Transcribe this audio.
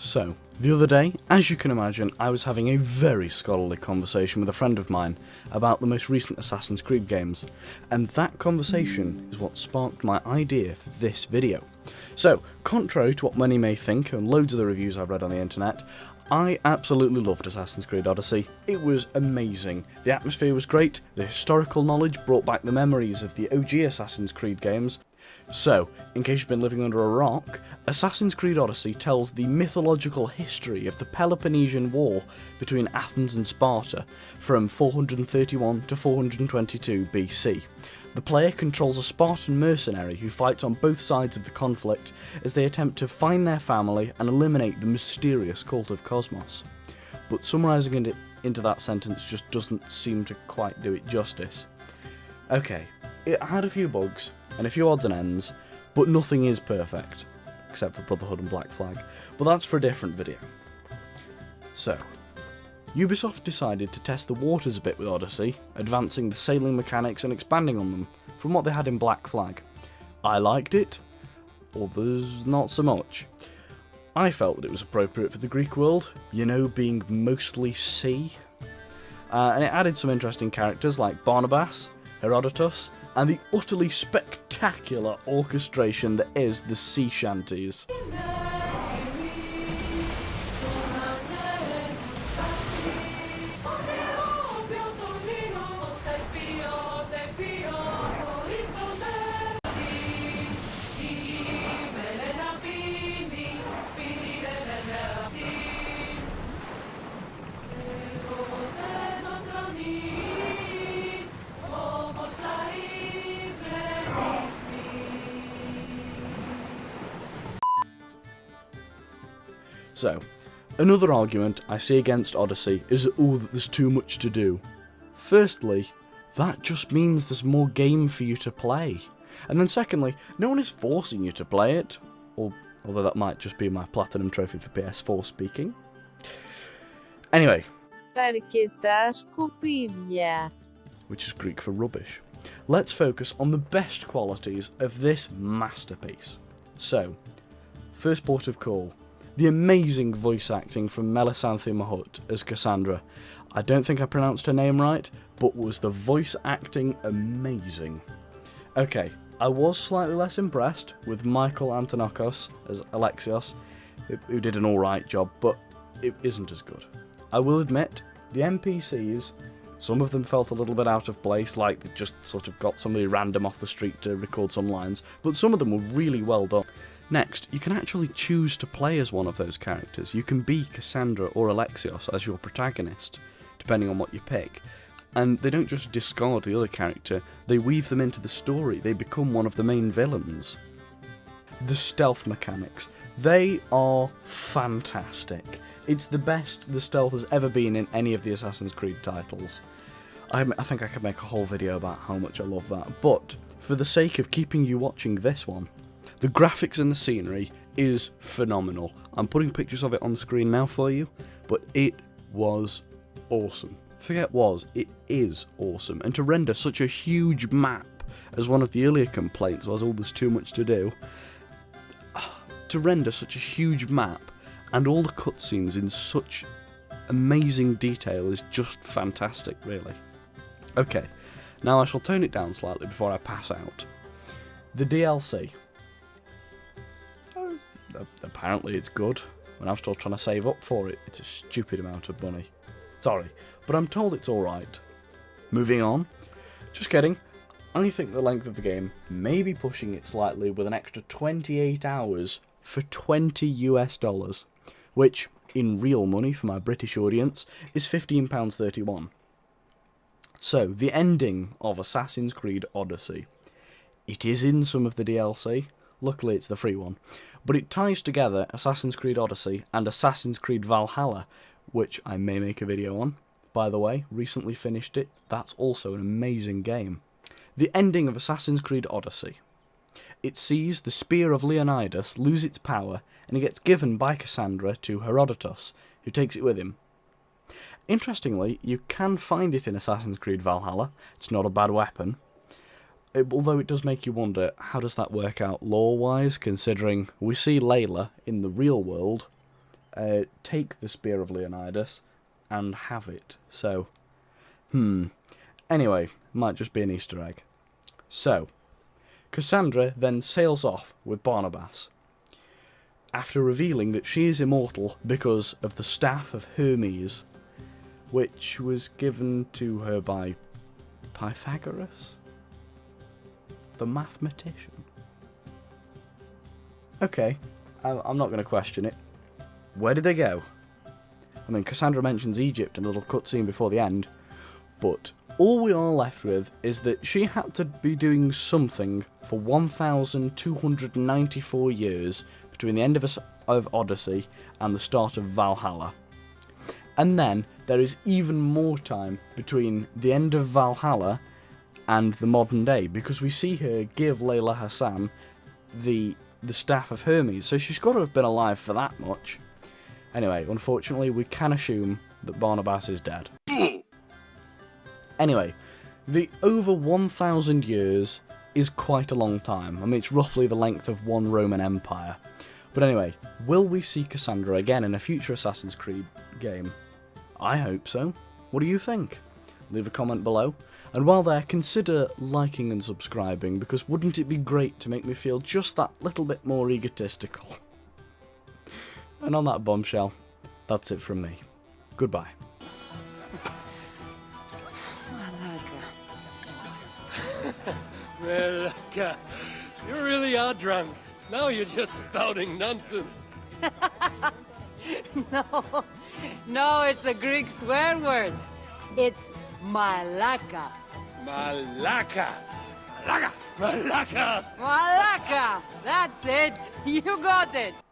So, the other day, as you can imagine, I was having a very scholarly conversation with a friend of mine about the most recent Assassin's Creed games, and that conversation is what sparked my idea for this video. So, contrary to what many may think, and loads of the reviews I've read on the internet, I absolutely loved Assassin's Creed Odyssey. It was amazing. The atmosphere was great, the historical knowledge brought back the memories of the OG Assassin's Creed games. So, in case you've been living under a rock, Assassin's Creed Odyssey tells the mythological history of the Peloponnesian War between Athens and Sparta from 431 to 422 BC. The player controls a Spartan mercenary who fights on both sides of the conflict as they attempt to find their family and eliminate the mysterious cult of Cosmos. But summarising it into that sentence just doesn't seem to quite do it justice. Okay, it had a few bugs and a few odds and ends, but nothing is perfect, except for Brotherhood and Black Flag, but that's for a different video. So, Ubisoft decided to test the waters a bit with Odyssey, advancing the sailing mechanics and expanding on them from what they had in Black Flag. I liked it, others not so much. I felt that it was appropriate for the Greek world, you know, being mostly sea, and it added some interesting characters like Barnabas, Herodotus, and the utterly spectacular orchestration that is the sea shanties. So, another argument I see against Odyssey is that there's too much to do. Firstly, that just means there's more game for you to play. And then secondly, no one is forcing you to play it, although that might just be my platinum trophy for PS4 speaking. Anyway, which is Greek for rubbish. Let's focus on the best qualities of this masterpiece. So, first port of call. The amazing voice acting from Melisanthe Mahut as Cassandra. I don't think I pronounced her name right, but was the voice acting amazing. Okay, I was slightly less impressed with Michael Antonakos as Alexios, who did an alright job, but it isn't as good. I will admit, the NPCs, some of them felt a little bit out of place, like they just sort of got somebody random off the street to record some lines, but some of them were really well done. Next, you can actually choose to play as one of those characters. You can be Cassandra or Alexios as your protagonist, depending on what you pick. And they don't just discard the other character, they weave them into the story. They become one of the main villains. The stealth mechanics. They are fantastic. It's the best the stealth has ever been in any of the Assassin's Creed titles. I think I could make a whole video about how much I love that, but for the sake of keeping you watching this one, the graphics and the scenery is phenomenal. I'm putting pictures of it on screen now for you, but it was awesome. Forget was, it is awesome. And to render such a huge map, as one of the earlier complaints was, there's too much to do. To render such a huge map, and all the cutscenes in such amazing detail is just fantastic, really. Okay, now I shall tone it down slightly before I pass out. The DLC. Apparently it's good, and I'm still trying to save up for it. It's a stupid amount of money. Sorry, but I'm told it's alright. Moving on. Just kidding. I think the length of the game may be pushing it slightly with an extra 28 hours for $20 US, which, in real money for my British audience, is £15.31. So, the ending of Assassin's Creed Odyssey. It is in some of the DLC. Luckily it's the free one. But it ties together Assassin's Creed Odyssey and Assassin's Creed Valhalla, which I may make a video on. By the way, recently finished it. That's also an amazing game. The ending of Assassin's Creed Odyssey. It sees the Spear of Leonidas lose its power, and it gets given by Cassandra to Herodotus, who takes it with him. Interestingly, you can find it in Assassin's Creed Valhalla. It's not a bad weapon. Although it does make you wonder, how does that work out lore-wise, considering we see Layla in the real world take the Spear of Leonidas and have it. So, Anyway, might just be an Easter egg. So, Cassandra then sails off with Barnabas, after revealing that she is immortal because of the Staff of Hermes, which was given to her by Pythagoras, the mathematician. Okay, I'm not going to question it. Where did they go? I mean, Cassandra mentions Egypt in a little cutscene before the end, but all we are left with is that she had to be doing something for 1,294 years between the end of Odyssey and the start of Valhalla. And then there is even more time between the end of Valhalla and the modern day, because we see her give Layla Hassan the Staff of Hermes, so she's got to have been alive for that much. Anyway, unfortunately, we can assume that Barnabas is dead. Anyway, the over 1,000 years is quite a long time. I mean, it's roughly the length of one Roman Empire. But anyway, will we see Cassandra again in a future Assassin's Creed game? I hope so. What do you think? Leave a comment below. And while there, consider liking and subscribing, because wouldn't it be great to make me feel just that little bit more egotistical? And on that bombshell, that's it from me. Goodbye. Well, you really are drunk. Now you're just spouting nonsense. No, it's a Greek swear word. It's malaka. Malaka. Malaka. Malaka. Malaka! That's it! You got it!